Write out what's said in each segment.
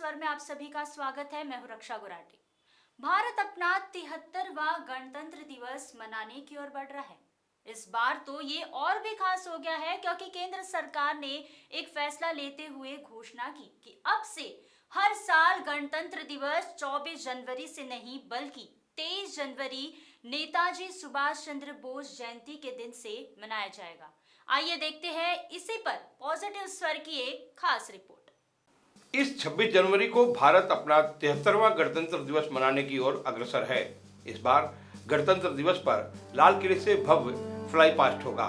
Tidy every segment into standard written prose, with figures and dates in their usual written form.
स्वर में आप सभी का स्वागत है। मैं हूं रक्षा गुराटी। भारत अपना 73वां गणतंत्र दिवस मनाने की ओर बढ़ रहा है। इस बार तो ये और भी खास हो गया है क्योंकि केंद्र सरकार ने एक फैसला लेते हुए घोषणा की कि अब से हर साल गणतंत्र दिवस 24 जनवरी से नहीं बल्कि 23 जनवरी नेताजी सुभाष चंद्र बोस जयंती के दिन से मनाया जाएगा। आइए देखते हैं इसी पर पॉजिटिव स्वर की एक खास रिपोर्ट। इस 26 जनवरी को भारत अपना 73वां गणतंत्र दिवस मनाने की ओर अग्रसर है। इस बार गणतंत्र दिवस पर लाल किले से भव्य फ्लाई पास्ट होगा।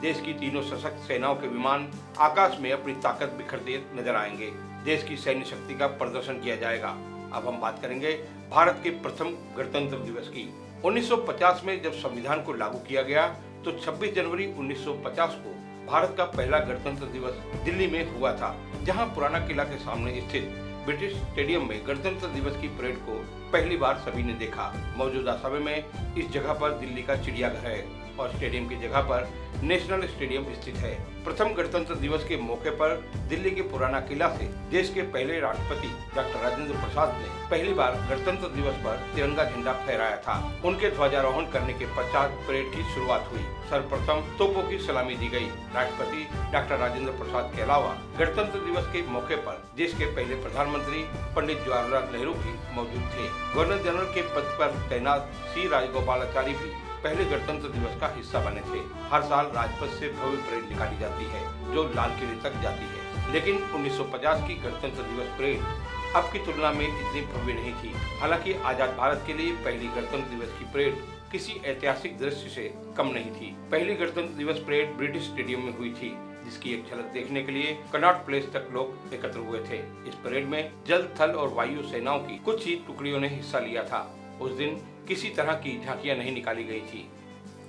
देश की तीनों सशक्त सेनाओं के विमान आकाश में अपनी ताकत बिखरते नजर आएंगे। देश की सैन्य शक्ति का प्रदर्शन किया जाएगा। अब हम बात करेंगे भारत के प्रथम गणतंत्र दिवस की। 1950 में जब संविधान को लागू किया गया तो 26 जनवरी 1950 को भारत का पहला गणतंत्र दिवस दिल्ली में हुआ था, जहां पुराना किला के सामने स्थित ब्रिटिश स्टेडियम में गणतंत्र दिवस की परेड को पहली बार सभी ने देखा। मौजूदा समय में इस जगह पर दिल्ली का चिड़ियाघर है और स्टेडियम की जगह पर नेशनल स्टेडियम स्थित है। प्रथम गणतंत्र दिवस के मौके पर दिल्ली के पुराना किला से देश के पहले राष्ट्रपति डॉक्टर राजेंद्र प्रसाद ने पहली बार गणतंत्र दिवस पर तिरंगा झंडा फहराया था। उनके ध्वजारोहण करने के पश्चात परेड की शुरुआत हुई। सर्वप्रथम तोपों की सलामी दी गई। राष्ट्रपति डॉक्टर राजेंद्र प्रसाद के अलावा गणतंत्र दिवस के मौके पर देश के पहले प्रधानमंत्री पंडित जवाहरलाल नेहरू भी मौजूद थे। गवर्नर जनरल के पद पर तैनात सी राजगोपालाचारी भी पहले गणतंत्र दिवस का हिस्सा बने थे। हर साल राजपथ से भव्य परेड निकाली जाती है जो लाल किले तक जाती है, लेकिन 1950 की गणतंत्र दिवस परेड अब की तुलना में इतनी भव्य नहीं थी। हालांकि आजाद भारत के लिए पहली गणतंत्र दिवस की परेड किसी ऐतिहासिक दृश्य से कम नहीं थी। पहली गणतंत्र दिवस परेड ब्रिटिश स्टेडियम में हुई थी, जिसकी एक झलक देखने के लिए कनॉट प्लेस तक लोग एकत्र हुए थे। इस परेड में जल, थल और वायु सेनाओं की कुछ ही टुकड़ियों ने हिस्सा लिया था। उस दिन किसी तरह की झांकियां नहीं निकाली गई थी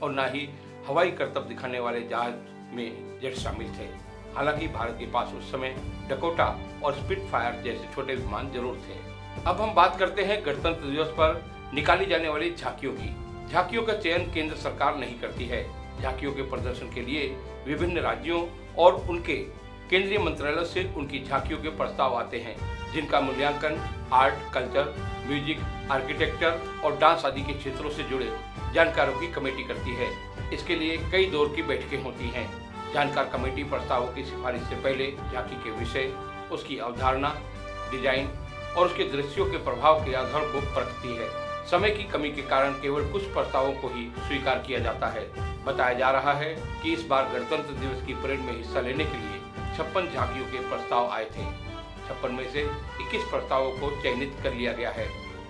और न ही हवाई करतब दिखाने वाले जहाज में जेट शामिल थे। हालांकि भारत के पास उस समय डकोटा और स्पिटफायर जैसे छोटे विमान जरूर थे। अब हम बात करते हैं गणतंत्र दिवस पर निकाली जाने वाली झांकियों की। झांकियों का चयन केंद्र सरकार नहीं करती है। झांकियों के प्रदर्शन के लिए विभिन्न राज्यों और उनके केंद्रीय मंत्रालय से उनकी झांकियों के प्रस्ताव आते हैं, जिनका मूल्यांकन आर्ट, कल्चर, म्यूजिक, आर्किटेक्चर और डांस आदि के क्षेत्रों से जुड़े जानकारों की कमेटी करती है। इसके लिए कई दौर की बैठकें होती हैं। जानकार कमेटी प्रस्तावों की सिफारिश से पहले झांकी के विषय, उसकी अवधारणा, डिजाइन और उसके दृश्यों के प्रभाव के आधार को परखती है। समय की कमी के कारण केवल कुछ प्रस्तावों को ही स्वीकार किया जाता है। बताया जा रहा है कि इस बार गणतंत्र दिवस की परेड में हिस्सा लेने के लिए 56 झांकियों के प्रस्ताव आए थे। 56 में से 21 प्रस्तावों को चयनित कर लिया गया है।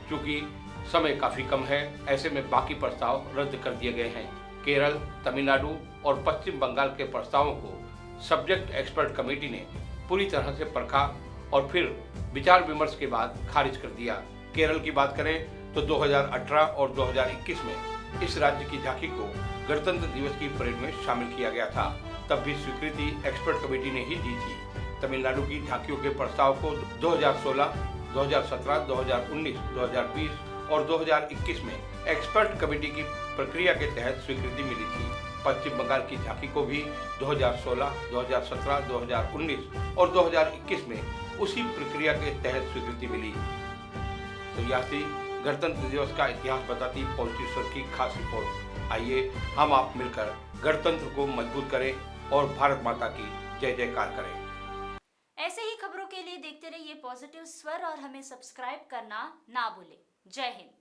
क्योंकि समय काफी कम है, ऐसे में बाकी प्रस्ताव रद्द कर दिए गए हैं। केरल, तमिलनाडु और पश्चिम बंगाल के प्रस्तावों को सब्जेक्ट एक्सपर्ट कमेटी ने पूरी तरह से परखा और फिर विचार विमर्श के बाद खारिज कर दिया। केरल की बात करें तो 2018 और 2021 में इस राज्य की झांकी को गणतंत्र दिवस की परेड में शामिल किया गया था। तब भी स्वीकृति एक्सपर्ट कमेटी ने ही दी थी। तमिलनाडु की झांकियों के प्रस्ताव को 2016, 2017, 2019, 2020 और 2021 में एक्सपर्ट कमेटी की प्रक्रिया के तहत स्वीकृति मिली थी। पश्चिम बंगाल की झांकी को भी 2016, 2017, 2019 और 2021 में उसी प्रक्रिया के तहत स्वीकृति मिली। तो यह थी गणतंत्र दिवस का इतिहास बताती पॉजिटिव स्वर की खास रिपोर्ट। आइए हम आप मिलकर गणतंत्र को मजबूत करें और भारत माता की जय जयकार करें। ऐसे ही खबरों के लिए देखते रहिए पॉजिटिव स्वर और हमें सब्सक्राइब करना ना भूलें। जय हिंद।